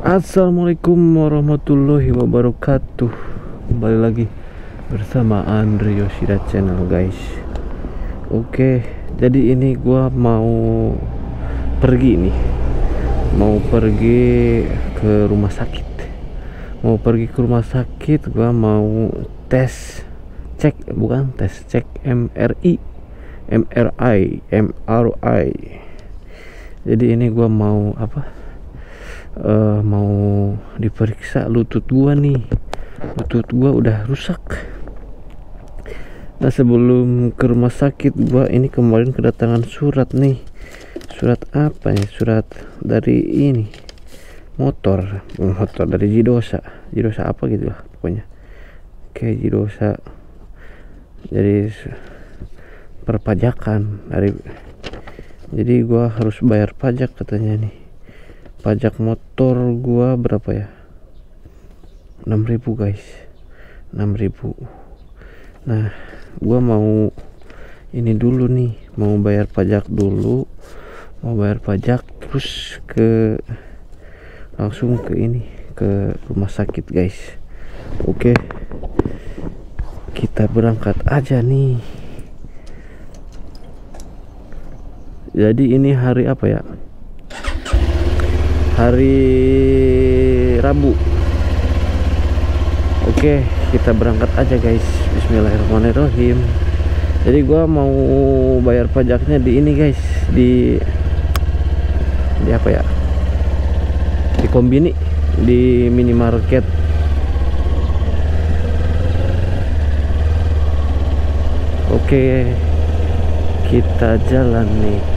Assalamualaikum warahmatullahi wabarakatuh. Kembali lagi bersama Andre Yoshida Channel, guys. Oke, jadi ini gua mau pergi nih. Mau pergi ke rumah sakit. Gua mau tes cek MRI. Jadi ini gua mau mau diperiksa lutut gua nih. Lutut gua udah rusak. Nah, sebelum ke rumah sakit gua ini kemarin kedatangan surat nih. Surat apa ya? Surat dari ini. Motor dari Jidosa apa gitu lah pokoknya. Oke, Jidosa. Jadi perpajakan jadi gua harus bayar pajak katanya nih. Pajak motor gua berapa ya? 6.000, guys. 6.000. Nah, gua mau ini dulu nih, mau bayar pajak dulu. Terus langsung ke rumah sakit, guys. Oke. Kita berangkat aja nih. Jadi ini hari apa ya? Hari Rabu. Oke, kita berangkat aja, guys. Bismillahirrahmanirrahim. Jadi gua mau bayar pajaknya di ini, guys, di apa ya? Di Kombini, di minimarket. Oke, kita jalan nih.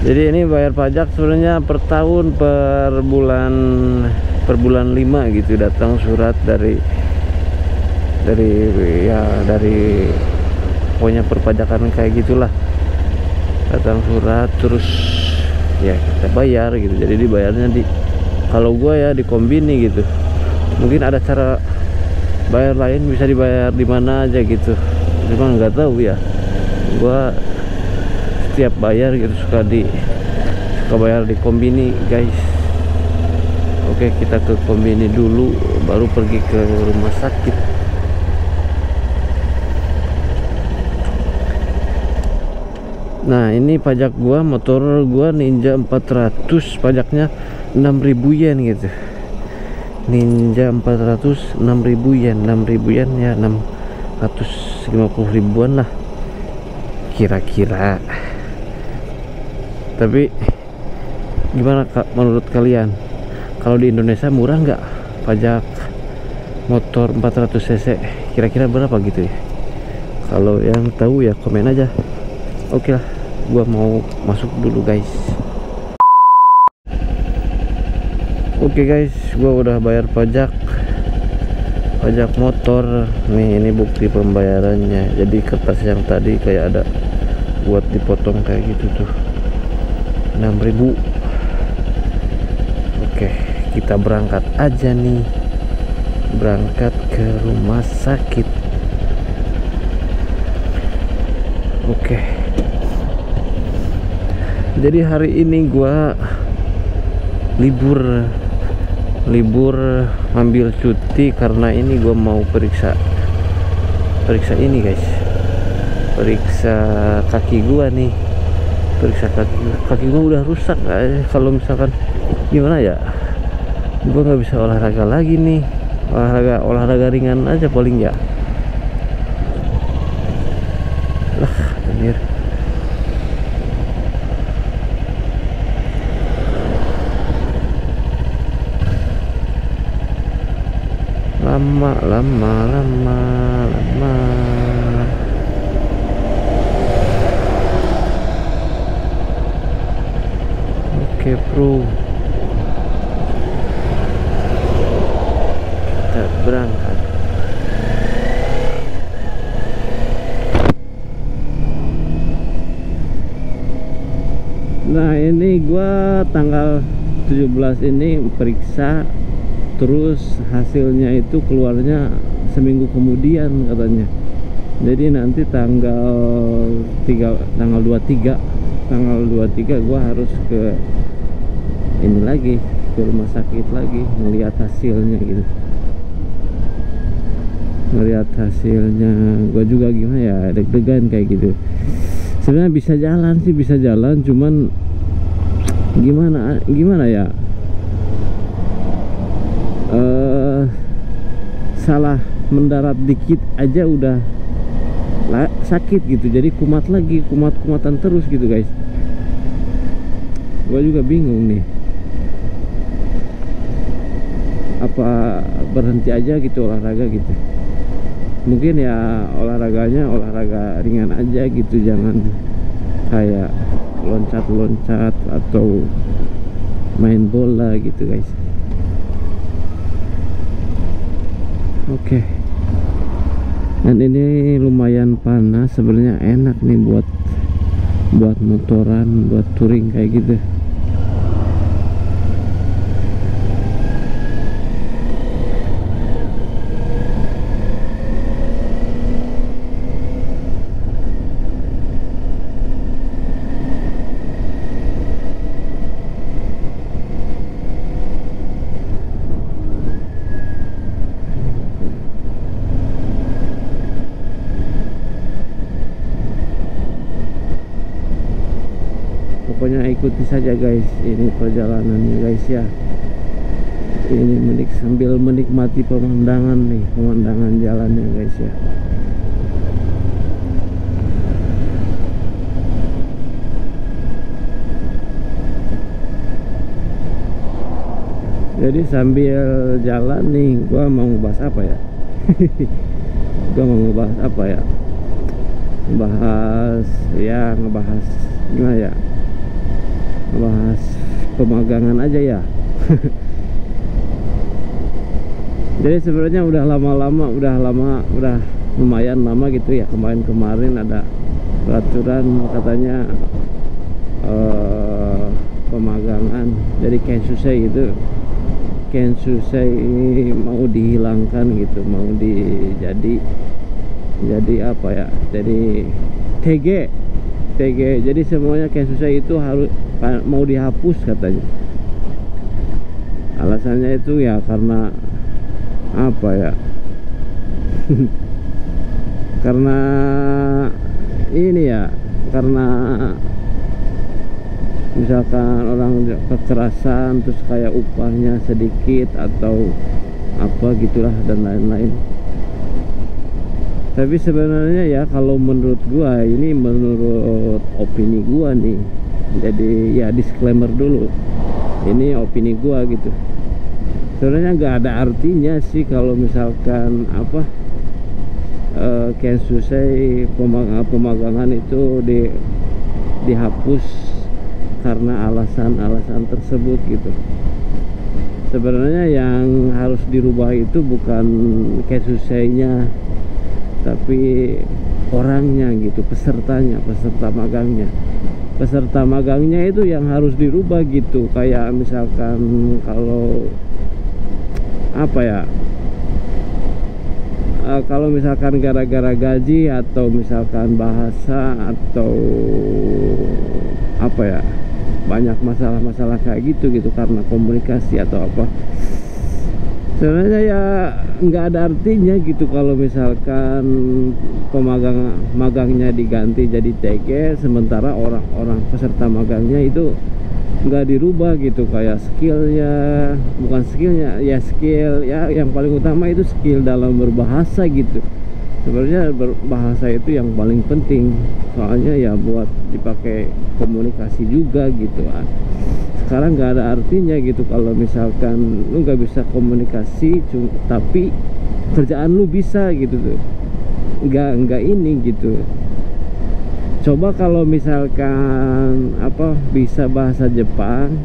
Jadi ini bayar pajak sebenarnya per tahun, per bulan 5 gitu datang surat dari pokoknya perpajakan kayak gitulah. Datang surat terus ya kita bayar gitu. Jadi dibayarnya kalau gua ya di Kombini gitu. Mungkin ada cara bayar lain, bisa dibayar di mana aja gitu. Cuma nggak tahu ya. Gua setiap bayar gitu suka bayar di Kombini, guys. Oke, kita ke Kombini dulu baru pergi ke rumah sakit. Nah, ini pajak gua, motor gua Ninja 400, pajaknya 6.000 yen gitu. Ninja 400 6.000 yen. 6.000 yen ya 650 ribuan lah kira-kira. Tapi gimana Kak, menurut kalian? Kalau di Indonesia murah nggak pajak motor 400 cc? Kira-kira berapa gitu ya? Kalau yang tahu ya komen aja. Oke lah, gua mau masuk dulu, guys. Oke, guys, gua udah bayar pajak motor nih. Ini bukti pembayarannya. Jadi kertas yang tadi kayak ada buat dipotong kayak gitu tuh, 6.000. Oke, kita berangkat aja nih, berangkat ke rumah sakit. Oke, jadi hari ini gua libur ambil cuti karena ini gua mau periksa ini, guys. Periksa kaki gua nih. Kaki gua udah rusak. Kalau misalkan gimana ya, gua nggak bisa olahraga lagi nih. Olahraga ringan aja paling ya. Lah, anjir. Lama. Oke, bro. Kita berangkat. Nah, ini gua tanggal 17 ini periksa, terus hasilnya itu keluarnya seminggu kemudian katanya. Jadi nanti tanggal 23 gua harus ke ini lagi, ke rumah sakit lagi, ngelihat hasilnya gitu. Ngelihat hasilnya gua juga gimana ya, deg-degan kayak gitu. Sebenarnya bisa jalan, cuman gimana ya, salah mendarat dikit aja udah sakit gitu. Jadi kumatan terus gitu guys. Gue juga bingung nih, apa berhenti aja gitu olahraga gitu. Mungkin ya olahraganya olahraga ringan aja gitu, jangan kayak loncat-loncat atau main bola gitu guys. Oke. Dan ini lumayan panas, sebenarnya enak nih buat motoran, buat touring kayak gitu. Pokoknya ikuti saja guys ini perjalanannya guys ya. Ini sambil menikmati pemandangan jalannya guys ya. Jadi sambil jalan nih, gua mau ngebahas apa ya? Ngebahas gimana ya? Ngebahas pemagangan aja ya. Jadi sebenarnya udah lumayan lama gitu ya. Kemarin ada peraturan katanya pemagangan. Jadi Kensusei mau dihilangkan gitu, mau jadi apa ya? Jadi TG. Jadi semuanya Kensusei itu mau dihapus katanya. Alasannya itu ya karena apa ya? Karena ini ya, karena misalkan orang kekerasan terus kayak upahnya sedikit atau apa gitulah dan lain-lain. Tapi sebenarnya ya kalau menurut gua, ini menurut opini gua nih, jadi ya disclaimer dulu, ini opini gua gitu. Sebenarnya nggak ada artinya sih kalau misalkan apa Kensusei pemagangan itu dihapus karena alasan-alasan tersebut gitu. Sebenarnya yang harus dirubah itu bukan Kensusei-nya, tapi orangnya gitu, peserta magangnya itu yang harus dirubah gitu. Kayak misalkan kalau apa ya, kalau misalkan gara-gara gaji atau misalkan bahasa atau apa ya, banyak masalah-masalah kayak gitu karena komunikasi atau apa. Sebenarnya ya nggak ada artinya gitu kalau misalkan magangnya diganti jadi TG, sementara orang-orang peserta magangnya itu nggak dirubah gitu. Kayak bukan skillnya ya, skill ya yang paling utama itu skill dalam berbahasa gitu. Sebenarnya berbahasa itu yang paling penting, soalnya ya buat dipakai komunikasi juga gitu kan. Sekarang nggak ada artinya gitu kalau misalkan lu nggak bisa komunikasi tapi kerjaan lu bisa gitu tuh, nggak ini gitu. Coba kalau misalkan apa bisa bahasa Jepang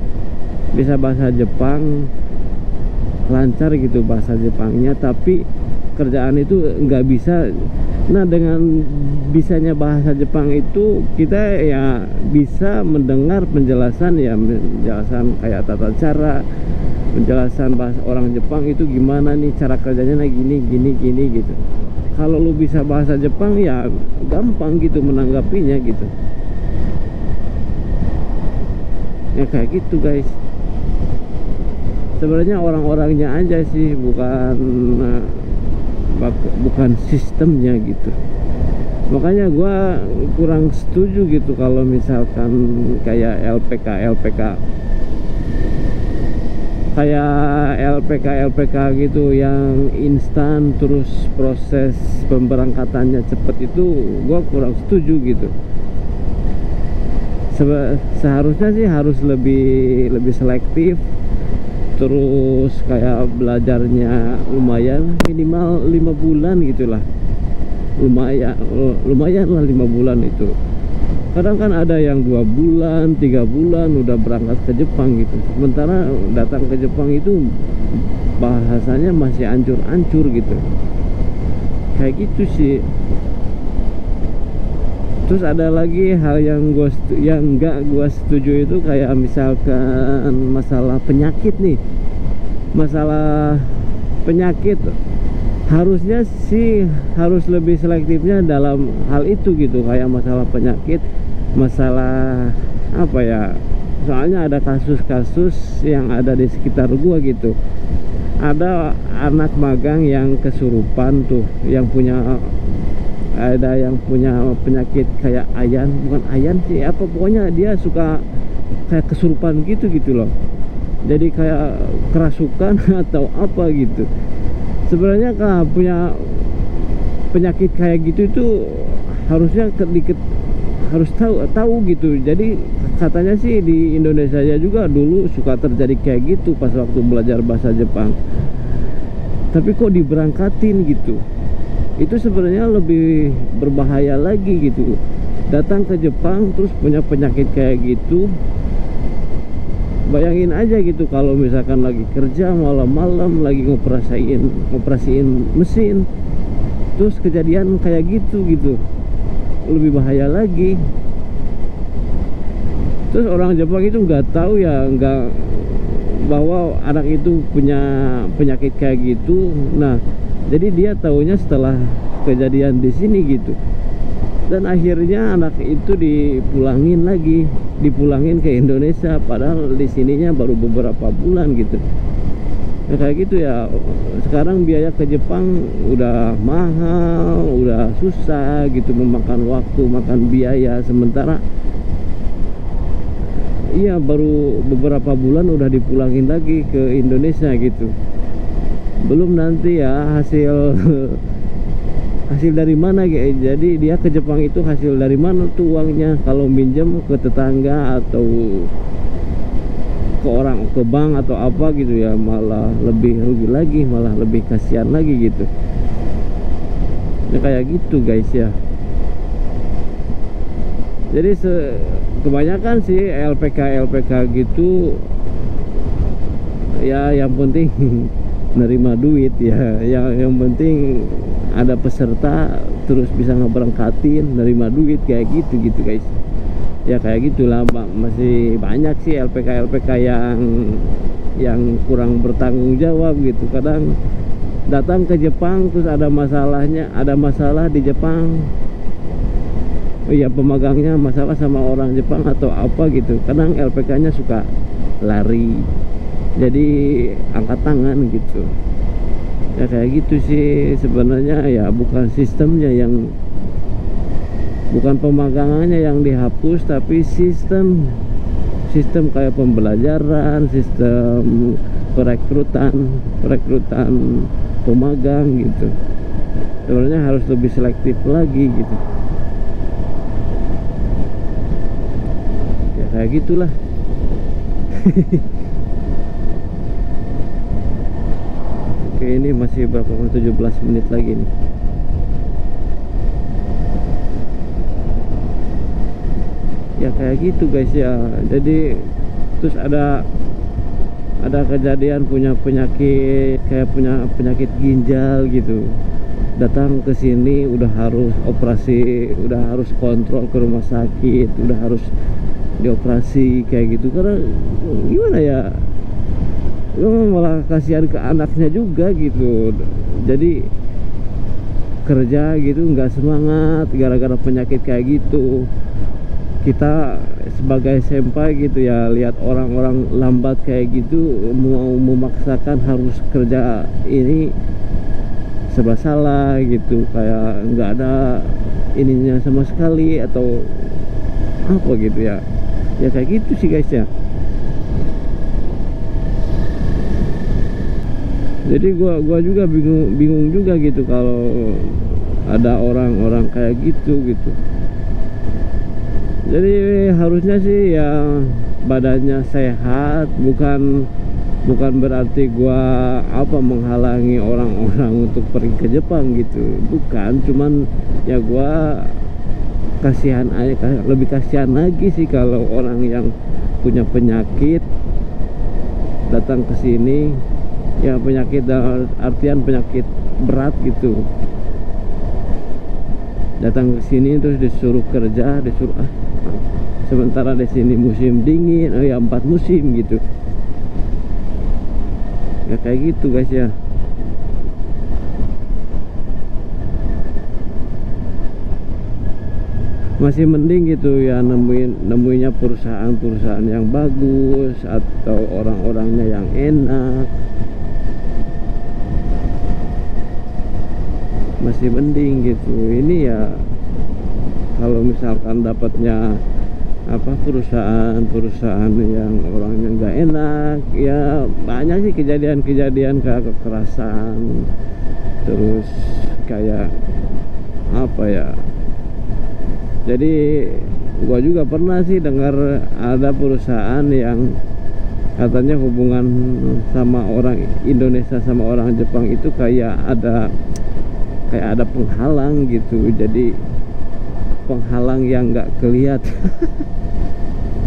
lancar gitu bahasa Jepangnya, tapi kerjaan itu nggak bisa. Nah, dengan bisanya bahasa Jepang itu kita ya bisa mendengar penjelasan kayak tata cara, penjelasan bahasa orang Jepang itu gimana nih cara kerjanya, gini gitu. kalau lu bisa bahasa Jepang ya gampang gitu menanggapinya gitu ya, kayak gitu guys. Sebenarnya orang-orangnya aja sih, bukan sistemnya gitu. Makanya gua kurang setuju gitu kalau misalkan kayak LPK gitu yang instan terus proses pemberangkatannya cepet, itu gua kurang setuju gitu. Seharusnya sih harus lebih selektif, terus kayak belajarnya lumayan, minimal 5 bulan gitulah. Lumayan lah 5 bulan itu. Kadang kan ada yang 2 bulan 3 bulan udah berangkat ke Jepang gitu, sementara datang ke Jepang itu bahasanya masih ancur-ancur gitu, kayak gitu sih. Terus ada lagi hal yang nggak gua setuju itu kayak misalkan masalah penyakit nih, masalah penyakit. Harusnya sih harus lebih selektifnya dalam hal itu gitu, kayak masalah penyakit, masalah apa ya, soalnya ada kasus-kasus yang ada di sekitar gua gitu. Ada anak magang yang kesurupan tuh, ada yang punya penyakit kayak bukan ayan sih, apa pokoknya dia suka kayak kesurupan gitu loh, jadi kayak kerasukan atau apa gitu. Sebenarnya kalau punya penyakit kayak gitu itu harusnya harus tahu gitu. Jadi katanya sih di Indonesia juga dulu suka terjadi kayak gitu pas waktu belajar bahasa Jepang, tapi kok diberangkatin gitu. Itu sebenarnya lebih berbahaya lagi gitu, datang ke Jepang terus punya penyakit kayak gitu. Bayangin aja gitu kalau misalkan lagi kerja malam-malam lagi ngoperasiin mesin, terus kejadian kayak gitu lebih bahaya lagi. Terus orang Jepang itu nggak tahu ya, bahwa anak itu punya penyakit kayak gitu. Nah, jadi dia taunya setelah kejadian di sini gitu, dan akhirnya anak itu dipulangin ke Indonesia, padahal di sininya baru beberapa bulan gitu. Ya, kayak gitu ya. Sekarang biaya ke Jepang udah mahal, udah susah gitu, memakan waktu, makan biaya. Sementara iya baru beberapa bulan udah dipulangin lagi ke Indonesia gitu. Belum nanti ya hasil dari mana gitu. Jadi dia ke Jepang itu hasil dari mana tuh uangnya, kalau minjem ke tetangga atau ke bank atau apa gitu ya, malah lebih rugi lagi, malah lebih kasihan lagi gitu ya, kayak gitu guys ya. Jadi kebanyakan sih LPK gitu ya, yang penting nerima duit ya, yang penting ada peserta terus bisa ngeberangkatin, nerima duit kayak gitu guys ya. Kayak gitulah, masih banyak sih LPK yang kurang bertanggung jawab gitu. Kadang datang ke Jepang terus ada masalah di Jepang, ya pemagangnya masalah sama orang Jepang atau apa gitu, kadang LPK-nya suka lari, jadi angkat tangan gitu ya. Kayak gitu sih sebenarnya ya, bukan sistemnya bukan pemagangannya yang dihapus, tapi sistem kayak pembelajaran, sistem perekrutan pemagang gitu. Sebenarnya harus lebih selektif lagi gitu ya, kayak gitulah. Oke, ini masih berapa, 17 menit lagi nih. Ya kayak gitu guys ya. Jadi terus ada kejadian punya penyakit ginjal gitu, datang ke sini udah harus operasi, udah harus kontrol ke rumah sakit, udah harus dioperasi kayak gitu. Karena gimana ya, malah kasihan ke anaknya juga gitu. Jadi kerja gitu nggak semangat gara-gara penyakit kayak gitu. Kita sebagai senpai gitu ya, lihat orang-orang lambat kayak gitu mau memaksakan harus kerja ini serba salah gitu, kayak nggak ada ininya sama sekali atau apa gitu ya. Ya kayak gitu sih guys ya. Jadi gua juga bingung juga gitu kalau ada orang-orang kayak gitu. Jadi harusnya sih ya badannya sehat, bukan berarti gua menghalangi orang-orang untuk pergi ke Jepang gitu, bukan. Cuman ya gua kasihan aja, lebih kasihan lagi sih kalau orang yang punya penyakit datang ke sini ya, penyakit dalam artian penyakit berat gitu, datang ke sini terus disuruh kerja, sementara di sini musim dingin, ya 4 musim gitu ya, kayak gitu guys ya. Masih mending gitu ya nemuinnya perusahaan yang bagus atau orang-orangnya yang enak, masih mending gitu. Ini ya kalau misalkan dapatnya perusahaan yang orangnya nggak enak ya, banyak sih kejadian kayak kekerasan, terus kayak ya. Jadi gua juga pernah sih dengar ada perusahaan yang katanya hubungan sama orang Indonesia sama orang Jepang itu kayak ada penghalang gitu. Jadi penghalang yang nggak kelihatan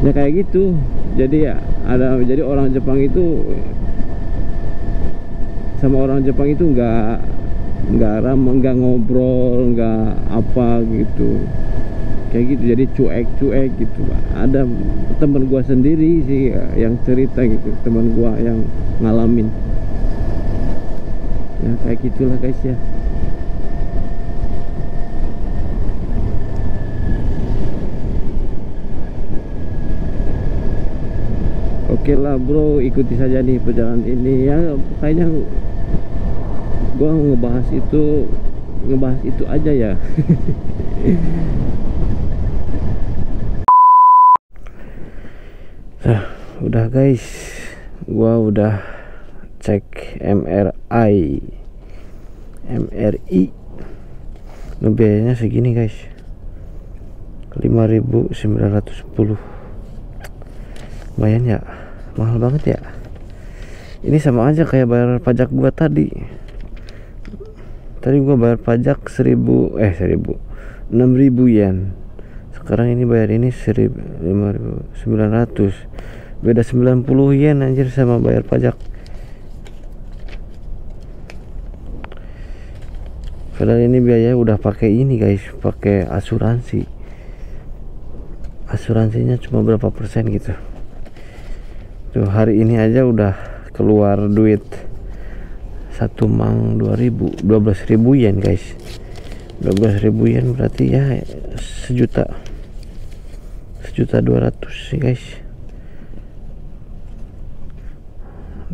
ya kayak gitu. Jadi jadi orang Jepang itu sama orang Jepang itu nggak ramah, nggak ngobrol, nggak apa gitu, kayak gitu. Jadi cuek gitu. Ada teman gua sendiri sih yang cerita gitu, teman gua yang ngalamin ya, kayak gitulah guys ya. Oke lah bro, ikuti saja nih perjalanan ini ya. Kayaknya gua ngebahas itu aja ya. Nah, udah guys, gua udah cek MRI biayanya segini guys, 5.910. lumayan ya, mahal banget ya. Ini sama aja kayak bayar pajak gua tadi gua bayar pajak 6.000 yen. Sekarang ini bayar ini 5.900, beda 90 yen anjir sama bayar pajak. Padahal ini biaya udah pakai ini guys, pakai asuransinya cuma berapa persen gitu. Tuh hari ini aja udah keluar duit 1 mang 12.000 yen guys. 12.000 yen berarti ya 1.200.000 sih guys.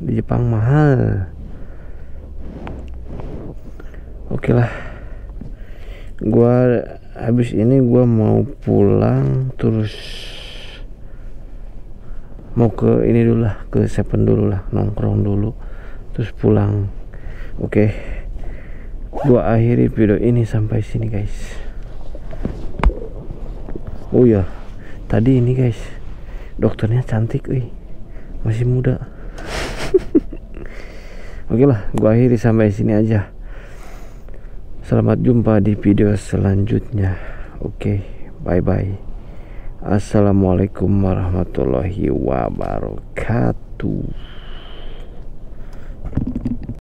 Di Jepang mahal. Oke lah, gua habis ini gua mau pulang, terus mau ke ini dulu lah, ke Seven dulu lah, nongkrong dulu terus pulang. Oke, gua akhiri video ini sampai sini guys. Oh ya, tadi ini guys, dokternya cantik, masih muda. Oke lah, gua akhiri sampai sini aja. Selamat jumpa di video selanjutnya. Oke, bye bye. Assalamualaikum warahmatullahi wabarakatuh.